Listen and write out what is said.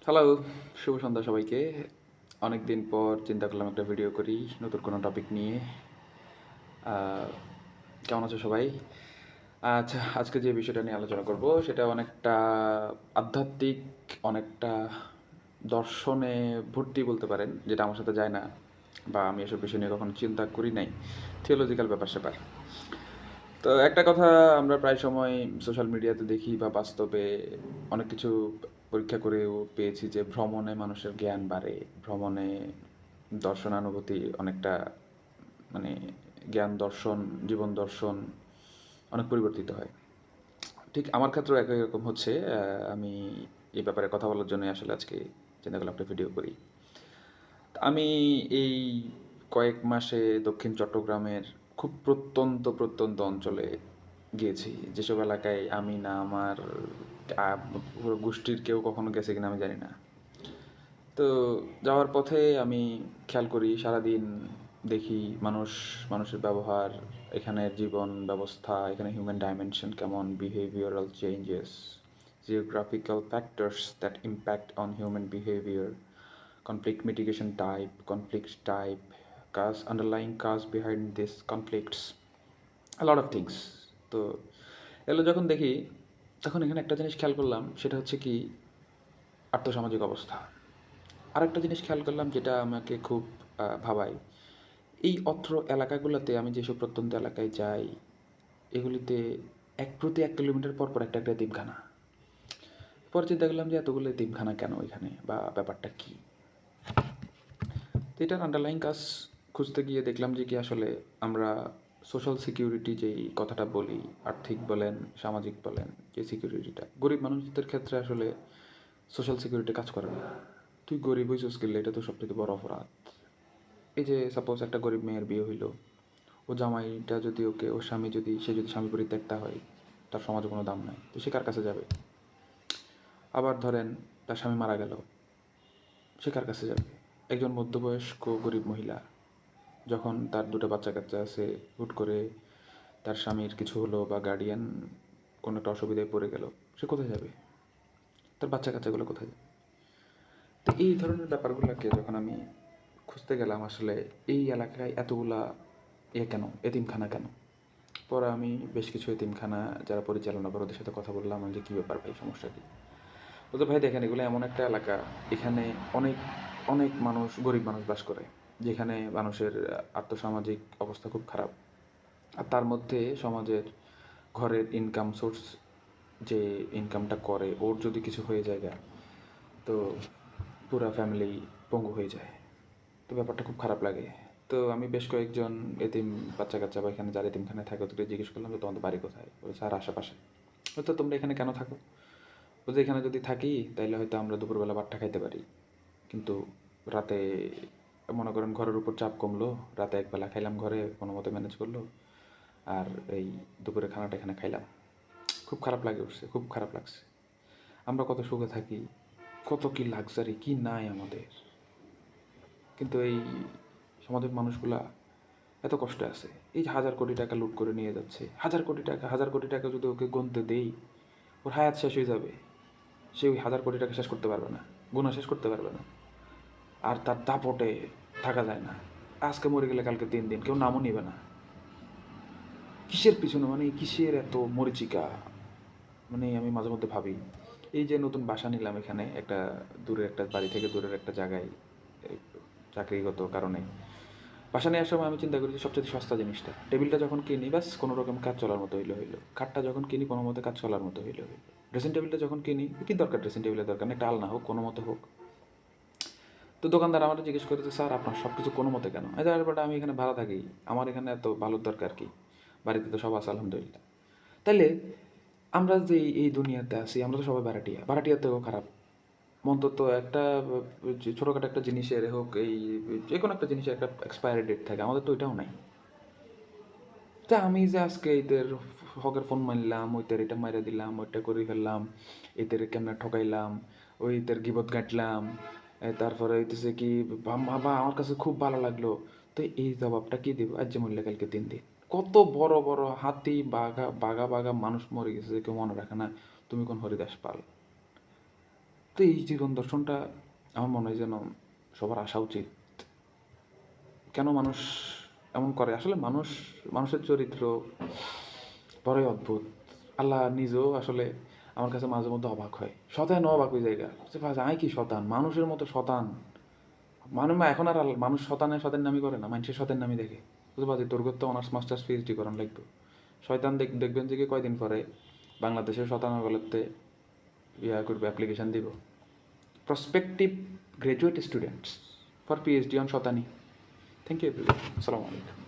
Hello, শুভ সন্ধ্যা সবাইকে। অনেক দিন পর চিন্তা করলাম একটা ভিডিও করি নতুন কোনো টপিক নিয়ে। আহ, কেমন আছো সবাই? আচ্ছা, আজকে যে বিষয়টা নিয়ে আলোচনা করব সেটা অনেকটা আধ্যাত্মিক, অনেকটা দর্শনে ভর্তি বলতে পারেন, যেটা আমার সাথে যায় না বা আমি এসব বিষয় নিয়ে কখনো চিন্তা করি নাই। থিওলজিক্যাল ব্যাপার-স্যাপার। তো একটা কথা আমরা প্রায় সময় সোশ্যাল মিডিয়াতে দেখি বা বাস্তবে অনেক কিছু পরীক্ষা করেও পেয়েছি যে ভ্রমণে মানুষের জ্ঞান বাড়ে। ভ্রমণে দর্শনানুভূতি অনেকটা মানে জ্ঞান দর্শন, জীবন দর্শন অনেক পরিবর্তিত হয়। ঠিক আমার ক্ষেত্রেও একই রকম হচ্ছে। আমি এই ব্যাপারে কথা বলার জন্য আসলে আজকে চিন্তা করলাম একটা ভিডিও করি। আমি এই কয়েক মাসে দক্ষিণ চট্টগ্রামের খুব প্রত্যন্ত প্রত্যন্ত অঞ্চলে গিয়েছি, যেসব এলাকায় আমি না আমার পুরো গোষ্ঠীর কেউ কখনো গেছে কিনা আমি জানি না। তো যাওয়ার পথে আমি খেয়াল করি সারাদিন, দেখি মানুষের ব্যবহার, এখানের জীবন ব্যবস্থা, এখানে হিউম্যান ডাইমেনশন কেমন, behavioural changes, geographical factors that impact on human behaviour, conflict mitigation type, conflict type, cause underlying cause behind this conflicts, a lot of things. তো এগুলো যখন দেখি তখন এখানে একটা জিনিস খেয়াল করলাম, সেটা হচ্ছে কি আর্থসামাজিক অবস্থা। আরেকটা জিনিস খেয়াল করলাম যেটা আমাকে খুব ভাবায়, এই অত্র এলাকাগুলোতে আমি যেসব প্রত্যন্ত এলাকায় যাই, এগুলিতে প্রতি 1 কিলোমিটার পর পর একটা একটা এতিমখানা। পরে চিন্তা করলাম যে এতগুলো এতিমখানা কেন এখানে, বা ব্যাপারটা কী। তো এটার আন্ডারলাইন কাজ খুঁজতে গিয়ে দেখলাম যে কি আসলে আমরা সোশ্যাল সিকিউরিটি যেই কথাটা বলি, আর্থিক বলেন, সামাজিক বলেন, যে সিকিউরিটিটা গরিব মানুষদের ক্ষেত্রে আসলে সোশ্যাল সিকিউরিটি কাজ করে না। তুই গরিব হইছিস কিনলে এটা তো সবচেয়ে বড় অপরাধ। এই যে সাপোজ একটা গরিব মেয়ের বিয়ে হইলো, ও জামাইটা যদি ওকে, ওর স্বামী যদি, সে যদি স্বামী পরিত্যক্তা হয়, তার সমাজে কোনো দাম নাই, তো সে কার কাছে যাবে? আবার ধরেন তার স্বামী মারা গেল, সে কার কাছে যাবে? একজন মধ্যবয়স্ক গরিব মহিলা যখন তার দুটো বাচ্চা কাচ্চা আছে, হুট করে তার স্বামীর কিছু হলো বা গার্ডিয়ান কোনো একটা অসুবিধায় পড়ে গেল, সে কোথায় যাবে? তার বাচ্চা কাচ্চাগুলো কোথায় যাবে? তো এই ধরনের ব্যাপারগুলোকে যখন আমি খুঁজতে গেলাম আসলে এই এলাকায় এতগুলা কেন, এতিমখানা কেন। পরে আমি বেশ কিছু এতিমখানা যারা পরিচালনা করে ওদের সাথে কথা বললাম যে কী ব্যাপার ভাই, সমস্যা কী। বলতে ভাই দেখেন, এগুলো এমন একটা এলাকা, এখানে অনেক অনেক মানুষ, গরিব মানুষ বাস করে, যেখানে মানুষের আর্থসামাজিক অবস্থা খুব খারাপ। আর তার মধ্যে সমাজের ঘরের ইনকাম সোর্স, যে ইনকামটা করে, ওর যদি কিছু হয়ে যায় তো পুরা ফ্যামিলি পঙ্গু হয়ে যায়। তো ব্যাপারটা খুব খারাপ লাগে। তো আমি বেশ কয়েকজন এতিম বাচ্চা কাচ্চা বা এখানে যারা এতিমখানায় থাকে ওদেরকে জিজ্ঞেস করলাম যে তোমাদের বাড়ি কোথায়, বলে স্যার আশেপাশে। তো তোমরা এখানে কেন থাকো? বলছে এখানে যদি থাকি তাহলে হয়তো আমরা দুপুরবেলা ভাতটা খাইতে পারি, কিন্তু রাতে মনে করেন ঘরের উপর চাপ কমলো, রাতে একবেলা খাইলাম ঘরে কোনো মতো ম্যানেজ করলো, আর এই দুপুরে খানাটা এখানে খাইলাম। খুব খারাপ লাগে উঠছে, খুব খারাপ লাগছে। আমরা কত সুখে থাকি, কত কি লাক্সারি কি নাই আমাদের, কিন্তু এই সমাজের মানুষগুলা এত কষ্টে আছে। এই যে 1,000 কোটি টাকা লুট করে নিয়ে যাচ্ছে, 1,000 কোটি টাকা, 1,000 কোটি টাকা যদি ওকে গুনতে দেই, ওর হায়াত শেষ হয়ে যাবে। সে ওই 1,000 কোটি টাকা শেষ করতে পারবে না, গুণা শেষ করতে পারবে না। আর তার দাপটে থাকা যায় না। আজকে মরে গেলে কালকে 3 দিন কেউ নামও নিবে না। কিসের পিছনে, মানে কিসের এত মরিচিকা, মানে আমি মাঝে মধ্যে ভাবি। এই যে নতুন বাসা নিলাম এখানে একটা, দূরের একটা বাড়ি থেকে দূরের একটা জায়গায়, এই চাকরিগত কারণে বাসা নেওয়ার সময় আমি চিন্তা করি যে সবচেয়ে সস্তা জিনিসটা, টেবিলটা যখন কিনি ব্যাস কোনো রকম কাজ চলার মতো হইলো, খাটটা যখন কিনি কোনো মতো কাজ চলার মতো হইলো, ড্রেসিং টেবিলটা যখন কিনি, কি দরকার ড্রেসিং টেবিলের দরকার না, একটা আলনা হোক কোনো মতো হোক। তো দোকানদার আমাদের জিজ্ঞেস করে যে স্যার আপনার সব কিছু কোনো মতে কেন? ব্যাপারটা আমি এখানে ভাড়া থাকি, আমার এখানে এত ভালোর দরকার কি, বাড়িতে তো সব আছে আলহামদুলিল্লাহ। তাইলে আমরা যে এই দুনিয়াতে আছি, আমরা তো সবাই ভাড়াটিয়া, ভাড়াটিয়াতেও খারাপ। অন্তত একটা ছোটোখাটো একটা জিনিসের হোক, এই যে কোনো একটা জিনিসের একটা এক্সপায়ারি ডেট থাকে, আমাদের তো ওইটাও নাই। তা আমি যে আজকে এদের হকের ফোন মারলাম, ওইটার এটা মাইরা দিলাম, ওইটা করে ফেললাম, এদের কেমনে ঠকাইলাম, ওই এদের গিবত গাঁটলাম, তারপরে হইতেছে কি বাবা আমার কাছে খুব ভালো লাগলো, তো এই জবাবটা কি দেবো? আজ যে মরলে কালকে 3 দিন। কত বড় বড় হাতি বাঘা বাঘা বাঘা মানুষ মরে গেছে, কেউ মনে রাখে না। তুমি কোন হরিদাস পাল? তো এই জীবন দর্শনটা আমার মনে হয় যেন সবার আসা উচিত। কেন মানুষ এমন করে? আসলে মানুষের চরিত্র বড়ই অদ্ভুত। আল্লাহ নিজেও আসলে আমার কাছে মাঝে মধ্যে অবাক হয়। শয়তানও অবাক ওই জায়গা। বুঝতে পারছ আমি কি শয়তান? মানুষের মতো শয়তান। এখন আর মানুষ শয়তানের নামই করে না, মানুষের শয়তান নামই দেখে। বুঝতে পারছি তোর তো অনার্স মাস্টার্স পিএইচডি করান লাগবে। শয়তান দেখবেন যে কি কয়দিন পরে বাংলাদেশের শয়তানগুলোতে করবে, অ্যাপ্লিকেশন দিব। Prospective graduate students for PhD on শতানি। Thank you everyone. আসসালামু আলাইকুম।